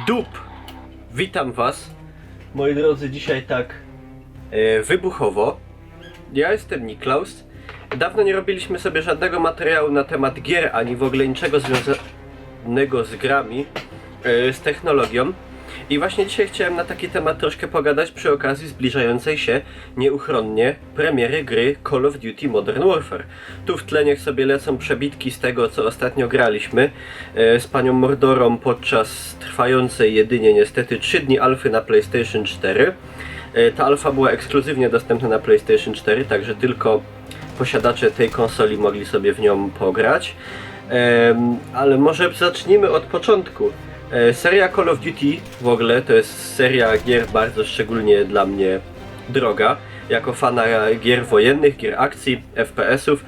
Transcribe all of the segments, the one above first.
Dup! Witam was, moi drodzy, dzisiaj tak wybuchowo. Ja jestem Niklaus. Dawno nie robiliśmy sobie żadnego materiału na temat gier, ani w ogóle niczego związanego z grami, z technologią. I właśnie dzisiaj chciałem na taki temat troszkę pogadać przy okazji zbliżającej się nieuchronnie premiery gry Call of Duty Modern Warfare. Tu w tle niech sobie lecą przebitki z tego, co ostatnio graliśmy z panią Mordorą podczas trwającej jedynie niestety 3 dni alfy na PlayStation 4. Ta alfa była ekskluzywnie dostępna na PlayStation 4, także tylko posiadacze tej konsoli mogli sobie w nią pograć. Ale może zacznijmy od początku. Seria Call of Duty w ogóle to jest seria gier bardzo szczególnie dla mnie droga. Jako fana gier wojennych, gier akcji, FPS-ów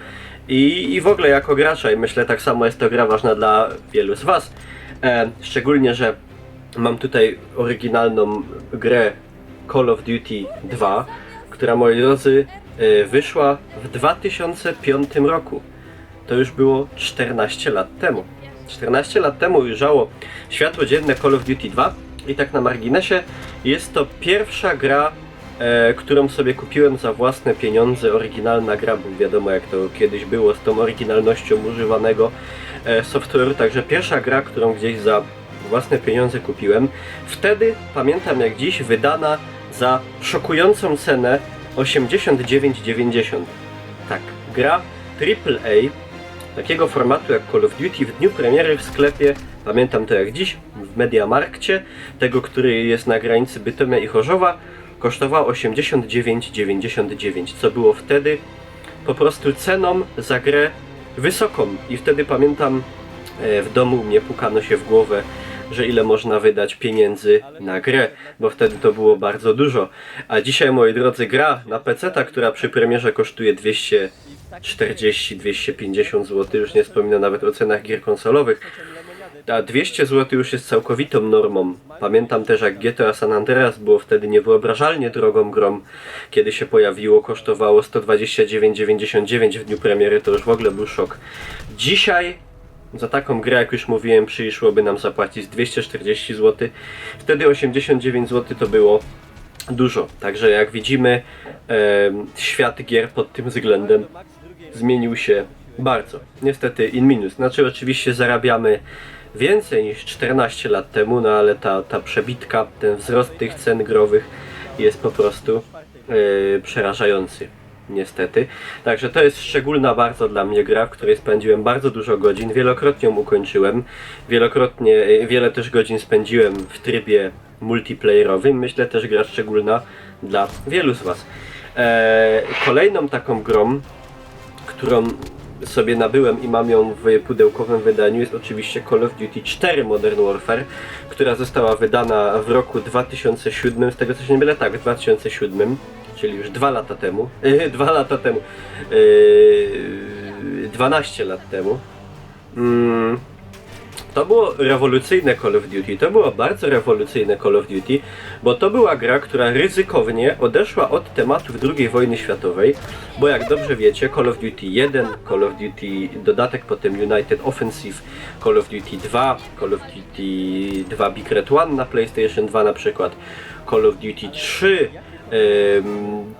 i w ogóle jako gracza, i myślę tak samo jest to gra ważna dla wielu z was. Szczególnie, że mam tutaj oryginalną grę Call of Duty 2, która, moi drodzy, wyszła w 2005 roku. To już było 14 lat temu. 14 lat temu ujrzało światło dzienne Call of Duty 2 i tak na marginesie jest to pierwsza gra, którą sobie kupiłem za własne pieniądze, oryginalna gra, bo wiadomo jak to kiedyś było z tą oryginalnością używanego software'u, także pierwsza gra, którą gdzieś za własne pieniądze kupiłem. Wtedy, pamiętam jak dziś, wydana za szokującą cenę 89,90. Tak, gra AAA takiego formatu jak Call of Duty w dniu premiery w sklepie, pamiętam to jak dziś, w Mediamarkcie, tego, który jest na granicy Bytomia i Chorzowa, kosztowała 89,99, co było wtedy po prostu ceną za grę wysoką. I wtedy pamiętam, w domu mnie pukano się w głowę, że ile można wydać pieniędzy na grę, bo wtedy to było bardzo dużo. A dzisiaj, moi drodzy, gra na PC-ta, która przy premierze kosztuje 240-250 zł, już nie wspominam nawet o cenach gier konsolowych, a 200 zł już jest całkowitą normą. Pamiętam też jak GTA San Andreas było wtedy niewyobrażalnie drogą grą, kiedy się pojawiło, kosztowało 129,99 w dniu premiery, to już w ogóle był szok. Dzisiaj za taką grę, jak już mówiłem, przyszłoby nam zapłacić 240 zł. Wtedy 89 zł to było dużo. Także jak widzimy, świat gier pod tym względem zmienił się bardzo. Niestety in minus. Znaczy oczywiście zarabiamy więcej niż 14 lat temu, no ale ta przebitka, ten wzrost tych cen growych jest po prostu przerażający. Niestety. Także to jest szczególna bardzo dla mnie gra, w której spędziłem bardzo dużo godzin. Wielokrotnie ją ukończyłem. Wiele też godzin spędziłem w trybie multiplayerowym. Myślę też gra szczególna dla wielu z was. Kolejną taką grą, którą sobie nabyłem i mam ją w pudełkowym wydaniu, jest oczywiście Call of Duty 4 Modern Warfare, która została wydana w roku 2007, z tego co się nie mylę, tak, w 2007. Czyli już 2 lata temu, 12 lat temu. To było rewolucyjne Call of Duty, to było bardzo rewolucyjne Call of Duty, bo to była gra, która ryzykownie odeszła od tematów II wojny światowej, bo jak dobrze wiecie, Call of Duty 1, Call of Duty dodatek potem United Offensive, Call of Duty 2, Call of Duty 2 Big Red One na PlayStation 2 na przykład, Call of Duty 3,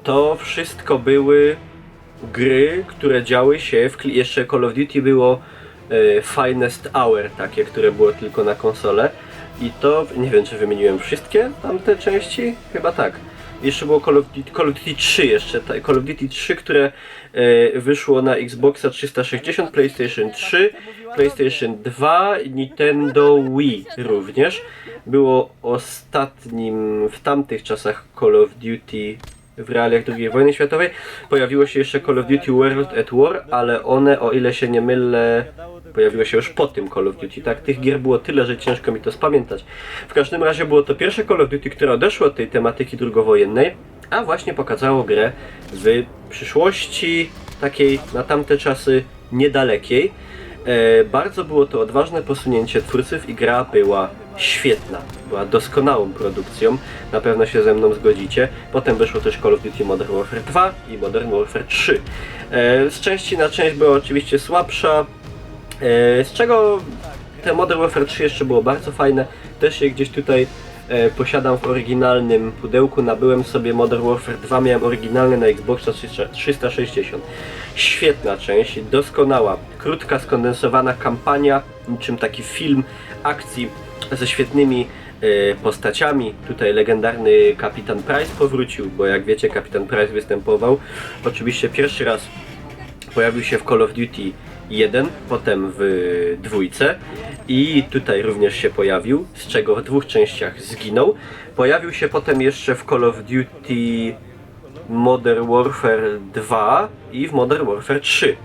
to wszystko były gry, które działy się jeszcze Call of Duty było Finest Hour, takie, które było tylko na konsolę. I to, nie wiem czy wymieniłem wszystkie tamte części, chyba tak. Jeszcze było Call of Duty 3 jeszcze, Call of Duty 3, które wyszło na Xboxa 360, PlayStation 3, PlayStation 2, Nintendo Wii również. Było ostatnim w tamtych czasach Call of Duty w realiach II wojny światowej. Pojawiło się jeszcze Call of Duty World at War, ale one, o ile się nie mylę, pojawiło się już po tym Call of Duty, tak? Tych gier było tyle, że ciężko mi to spamiętać. W każdym razie było to pierwsze Call of Duty, które odeszło od tej tematyki drugowojennej, a właśnie pokazało grę w przyszłości takiej na tamte czasy niedalekiej. Bardzo było to odważne posunięcie twórców i gra była świetna. Była doskonałą produkcją, na pewno się ze mną zgodzicie. Potem wyszło też Call of Duty Modern Warfare 2 i Modern Warfare 3. Z części na część była oczywiście słabsza, z czego Te Modern Warfare 3 jeszcze było bardzo fajne, też je gdzieś tutaj posiadam w oryginalnym pudełku, nabyłem sobie Modern Warfare 2, miałem oryginalny na Xboxa 360. Świetna część, doskonała, krótka, skondensowana kampania, niczym taki film akcji ze świetnymi postaciami. Tutaj legendarny Kapitan Price powrócił, bo jak wiecie, Kapitan Price występował. Oczywiście pierwszy raz pojawił się w Call of Duty 1, potem w 2 i tutaj również się pojawił, z czego w 2 częściach zginął. Pojawił się potem jeszcze w Call of Duty Modern Warfare 2 i w Modern Warfare 3.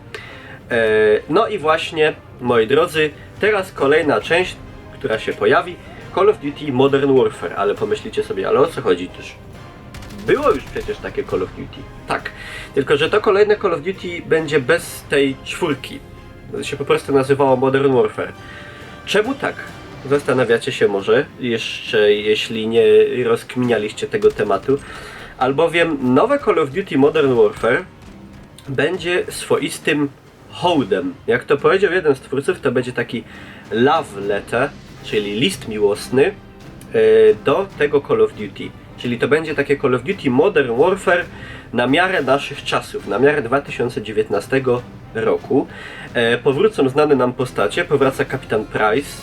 No i właśnie, moi drodzy, teraz kolejna część, która się pojawi, Call of Duty Modern Warfare, ale pomyślicie sobie, ale o co chodzi też? Było już przecież takie Call of Duty. Tak, tylko że to kolejne Call of Duty będzie bez tej czwórki. To się po prostu nazywało Modern Warfare. Czemu tak? Zastanawiacie się może, jeszcze jeśli nie rozkminialiście tego tematu. Albowiem nowe Call of Duty Modern Warfare będzie swoistym hołdem. Jak to powiedział jeden z twórców, to będzie taki love letter, czyli list miłosny do tego Call of Duty. Czyli to będzie takie Call of Duty Modern Warfare na miarę naszych czasów, na miarę 2019 roku. Powrócą znane nam postacie, powraca Kapitan Price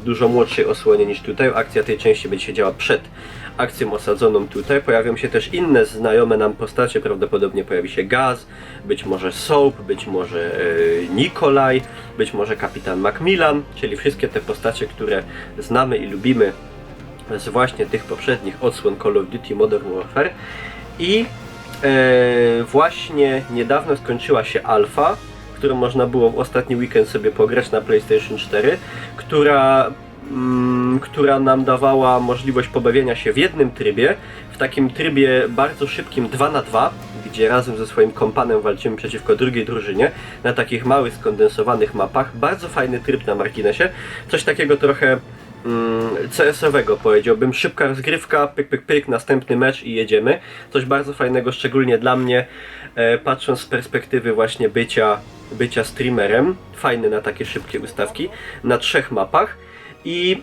w dużo młodszej osłonie niż tutaj. Akcja tej części będzie się działa przed akcją osadzoną tutaj. Pojawią się też inne znajome nam postacie, prawdopodobnie pojawi się Gaz, być może Soap, być może Nikolaj, być może Kapitan Macmillan, czyli wszystkie te postacie, które znamy i lubimy z właśnie tych poprzednich odsłon Call of Duty Modern Warfare. I właśnie niedawno skończyła się alfa, którą można było w ostatni weekend sobie pograć na PlayStation 4, która nam dawała możliwość pobawienia się w jednym trybie, w takim trybie bardzo szybkim 2 na 2, gdzie razem ze swoim kompanem walczymy przeciwko drugiej drużynie, na takich małych, skondensowanych mapach. Bardzo fajny tryb na marginesie, coś takiego trochę CS-owego powiedziałbym, szybka rozgrywka, pyk, pyk, pyk, następny mecz i jedziemy. Coś bardzo fajnego, szczególnie dla mnie, patrząc z perspektywy właśnie bycia streamerem, fajny na takie szybkie ustawki, na 3 mapach. I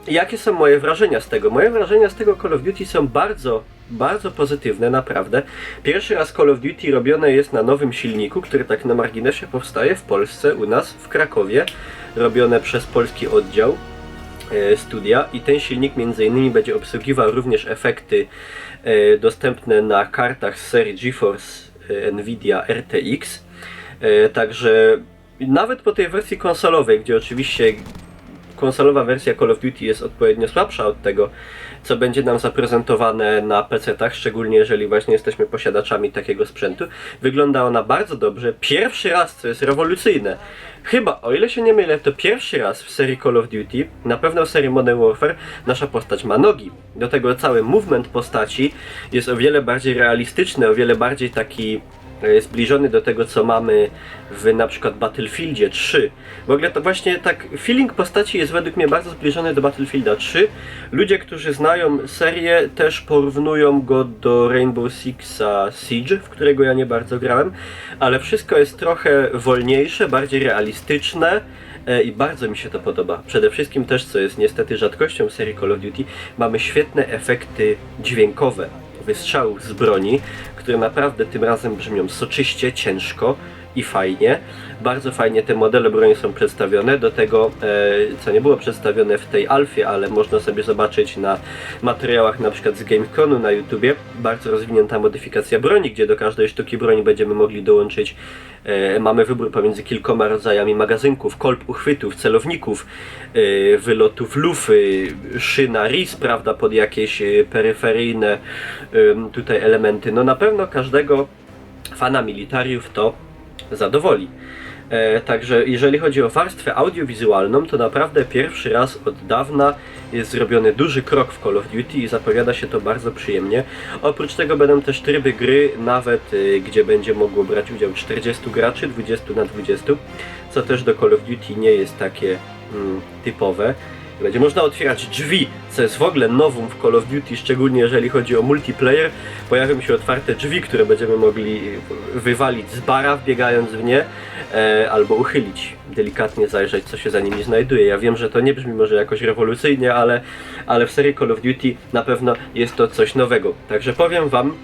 jakie są moje wrażenia z tego? Moje wrażenia z tego Call of Duty są bardzo, bardzo pozytywne, naprawdę. Pierwszy raz Call of Duty robione jest na nowym silniku, który tak na marginesie powstaje w Polsce, u nas, w Krakowie, robione przez polski oddział studia i ten silnik między innymi będzie obsługiwał również efekty dostępne na kartach z serii GeForce Nvidia RTX. Także nawet po tej wersji konsolowej, gdzie oczywiście konsolowa wersja Call of Duty jest odpowiednio słabsza od tego, co będzie nam zaprezentowane na PC-tach, szczególnie jeżeli właśnie jesteśmy posiadaczami takiego sprzętu. Wygląda ona bardzo dobrze. Pierwszy raz, co jest rewolucyjne, chyba, o ile się nie mylę, to pierwszy raz w serii Call of Duty, na pewno w serii Modern Warfare, nasza postać ma nogi. Do tego cały movement postaci jest o wiele bardziej realistyczny, o wiele bardziej taki zbliżony do tego, co mamy w na przykład Battlefieldzie 3. W ogóle to właśnie tak, feeling postaci jest według mnie bardzo zbliżony do Battlefielda 3. Ludzie, którzy znają serię, też porównują go do Rainbow Sixa Siege, w którego ja nie bardzo grałem, ale wszystko jest trochę wolniejsze, bardziej realistyczne i bardzo mi się to podoba. Przede wszystkim też, co jest niestety rzadkością w serii Call of Duty, mamy świetne efekty dźwiękowe wystrzałów z broni, które naprawdę tym razem brzmią soczyście, ciężko i fajnie. Bardzo fajnie te modele broni są przedstawione, do tego co nie było przedstawione w tej alfie, ale można sobie zobaczyć na materiałach na przykład z Gamesconu na YouTubie, bardzo rozwinięta modyfikacja broni, gdzie do każdej sztuki broni będziemy mogli dołączyć, mamy wybór pomiędzy kilkoma rodzajami magazynków, kolb, uchwytów, celowników, wylotów lufy, szyna RIS, prawda, pod jakieś peryferyjne tutaj elementy. No na pewno każdego fana militariów to zadowoli. Także jeżeli chodzi o warstwę audiowizualną, to naprawdę pierwszy raz od dawna jest zrobiony duży krok w Call of Duty i zapowiada się to bardzo przyjemnie. Oprócz tego będą też tryby gry, nawet gdzie będzie mogło brać udział 40 graczy, 20 na 20, co też do Call of Duty nie jest takie typowe. Będzie można otwierać drzwi, co jest w ogóle nowum w Call of Duty, szczególnie jeżeli chodzi o multiplayer. Pojawią się otwarte drzwi, które będziemy mogli wywalić z bara, wbiegając w nie, albo uchylić, delikatnie zajrzeć, co się za nimi znajduje. Ja wiem, że to nie brzmi może jakoś rewolucyjnie, ale w serii Call of Duty na pewno jest to coś nowego. Także powiem wam,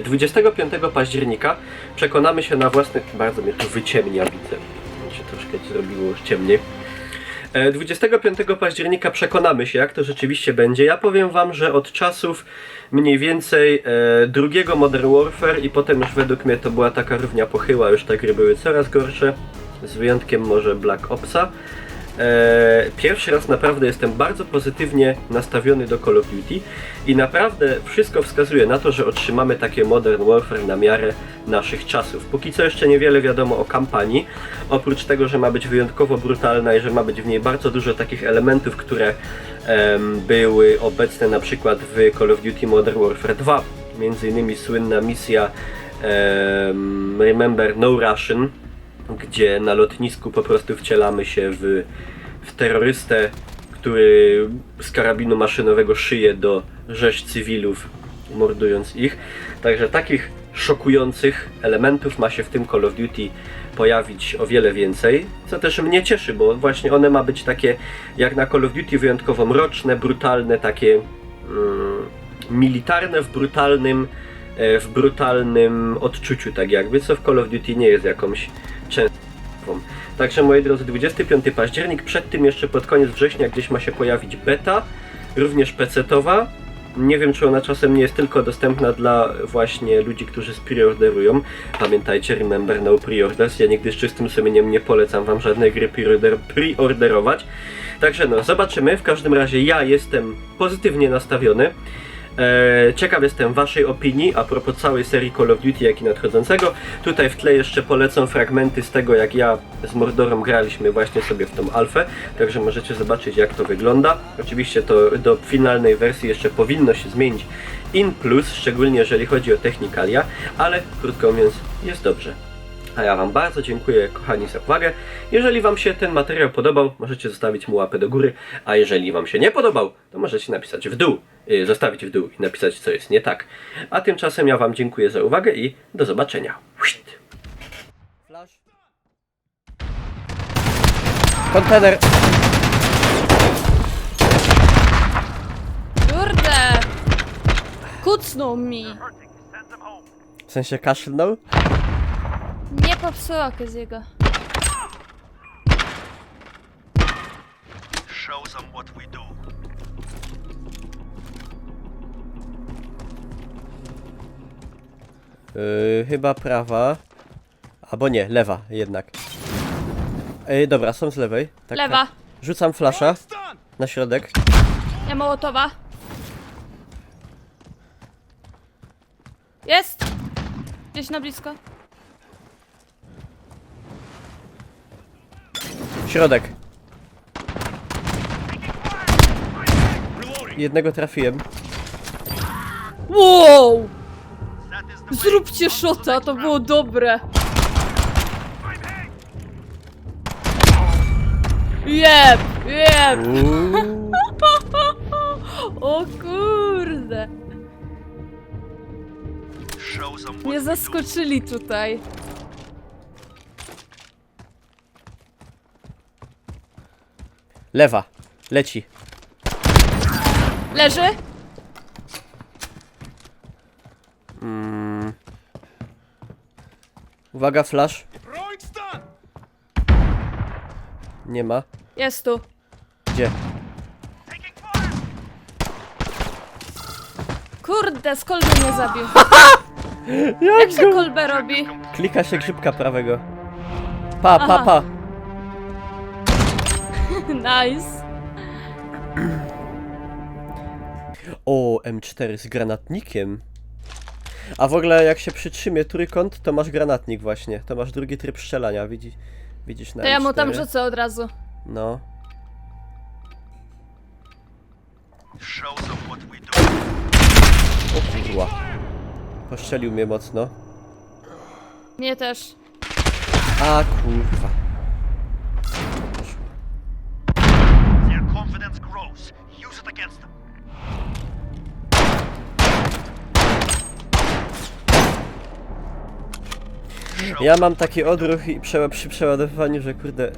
25 października przekonamy się na własny... Bardzo mnie tu wyciemnia, widzę. Mi się troszkę zrobiło już ciemniej. 25 października przekonamy się, jak to rzeczywiście będzie. Ja powiem wam, że od czasów mniej więcej drugiego Modern Warfare i potem już według mnie to była taka równia pochyła, już te gry były coraz gorsze, z wyjątkiem może Black Opsa. Pierwszy raz naprawdę jestem bardzo pozytywnie nastawiony do Call of Duty i naprawdę wszystko wskazuje na to, że otrzymamy takie Modern Warfare na miarę naszych czasów. Póki co jeszcze niewiele wiadomo o kampanii, oprócz tego, że ma być wyjątkowo brutalna i że ma być w niej bardzo dużo takich elementów, które były obecne na przykład w Call of Duty Modern Warfare 2, między innymi słynna misja Remember No Russian, gdzie na lotnisku po prostu wcielamy się w terrorystę, który z karabinu maszynowego szyje do rzeź cywilów, mordując ich. Także takich szokujących elementów ma się w tym Call of Duty pojawić o wiele więcej, co też mnie cieszy, bo właśnie one ma być takie jak na Call of Duty wyjątkowo mroczne, brutalne, takie militarne w brutalnym odczuciu, tak jakby, co w Call of Duty nie jest jakąś częstą. Także moi drodzy, 25 październik, przed tym jeszcze pod koniec września gdzieś ma się pojawić beta, również PC-towa. Nie wiem, czy ona czasem nie jest tylko dostępna dla właśnie ludzi, którzy preorderują. Pamiętajcie, remember no preorders. Ja nigdy z czystym sumieniem nie polecam wam żadnej gry preorderować. Także no, zobaczymy. W każdym razie ja jestem pozytywnie nastawiony. Ciekaw jestem waszej opinii a propos całej serii Call of Duty, jak i nadchodzącego. Tutaj w tle jeszcze polecam fragmenty z tego, jak ja z Mordorem graliśmy właśnie sobie w tą alfę, także możecie zobaczyć, jak to wygląda. Oczywiście to do finalnej wersji jeszcze powinno się zmienić in plus, szczególnie jeżeli chodzi o technikalia, ale krótko mówiąc jest dobrze. A ja wam bardzo dziękuję, kochani, za uwagę. Jeżeli wam się ten materiał podobał, możecie zostawić mu łapę do góry, a jeżeli wam się nie podobał, to możecie napisać w dół, zostawić w dół i napisać, co jest nie tak. A tymczasem ja wam dziękuję za uwagę i do zobaczenia. Flash. Kontener. Kurde! Kucnął mi! W sensie kaszlnął? Nie popsuła Keziego. Show them what we do. Chyba prawa. Albo nie, lewa jednak. Dobra, są z lewej. Tak, Lewa. Tak. Rzucam flasza na środek. Ja Mołotowa. Jest! Gdzieś na blisko. Środek. Jednego trafiłem. Wow! Zróbcie shota, to było dobre. Jeb! Jeb! O kurde! Show them what Mnie zaskoczyli tutaj. Lewa. Leci. Leży? Uwaga, flash. Nie ma. Jest tu. Gdzie? Kurde, Kolby mnie zabił. Jak się Kolbę robi? Klika się grzybka prawego. Pa, pa, Aha. pa. Nice. O, M4 z granatnikiem. A w ogóle jak się przytrzymie trójkąt, to masz granatnik właśnie. To masz drugi tryb strzelania, widzisz na To ja mu M4? tam rzucę od razu. No. Show them what we do. O kurwa. Postrzelił mnie mocno. Mnie też. A kurwa. They're confident evidence grows, use it against them. Ja mam taki odruch i przy przeładowywaniu, że kurde,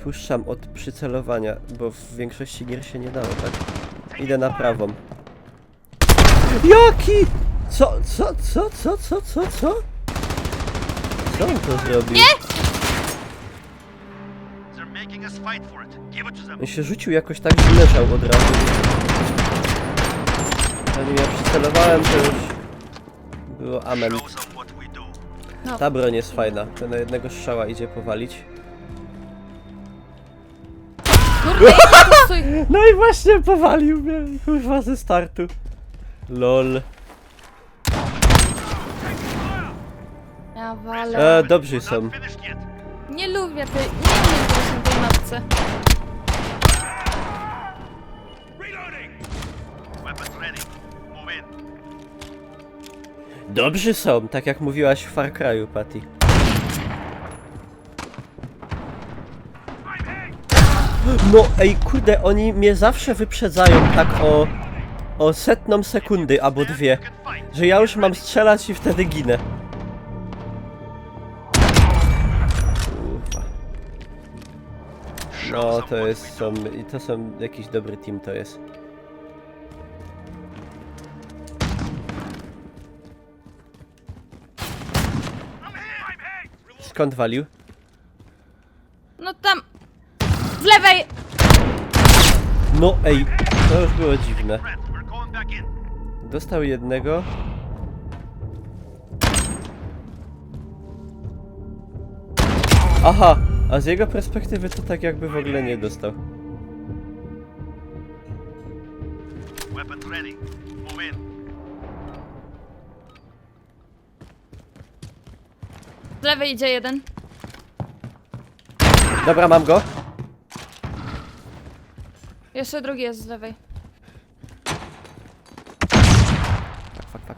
puszczam od przycelowania, bo w większości gier się nie dało, tak? Idę na prawą. Jaki? Co? Co on to zrobił? Nie! They're making us fight for it. Give it to them. On się rzucił jakoś tak, że leżał od razu. Zanim ja przycelowałem, to już było amen. Show them what we do. No. Ta broń jest fajna, to na jednego strzała idzie powalić. Kurde, idź tu, stój. No i właśnie powalił mnie, kurwa, ze startu. LOL. Ja walę. Dobrzy We're są. not finished yet. Nie lubię tej mapce. Reloading. Weapons ready. Move in. Dobrzy są, tak jak mówiłaś w Far Cry'u, Patty. No ej, kurde, oni mnie zawsze wyprzedzają tak o setną sekundy albo dwie, You can fight. że ja już mam strzelać i wtedy ginę. Kurwa. No to jest, to są jakiś dobry team to jest. Skąd walił? No tam. Z lewej! No ej, to już było dziwne. Friend, we're going back in. Dostał jednego. Aha, a z jego perspektywy to tak jakby w ogóle nie dostał. Weapons ready. Move in. Z lewej idzie jeden. Dobra, mam go. Jeszcze drugi jest z lewej. Fuck.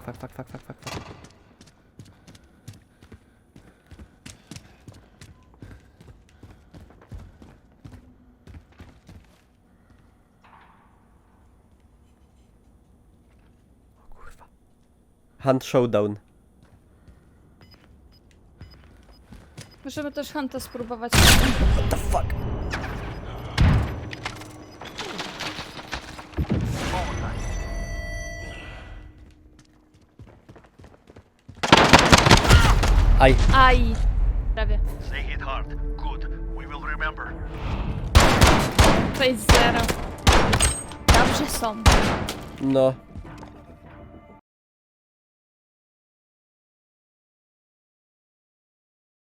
O kurwa. Hunt Showdown. Możemy też Hunta spróbować. What the fuck? Aj. Aj. Prawie. They hit hard. Good. We will remember. 6-0. Dobrze są. No,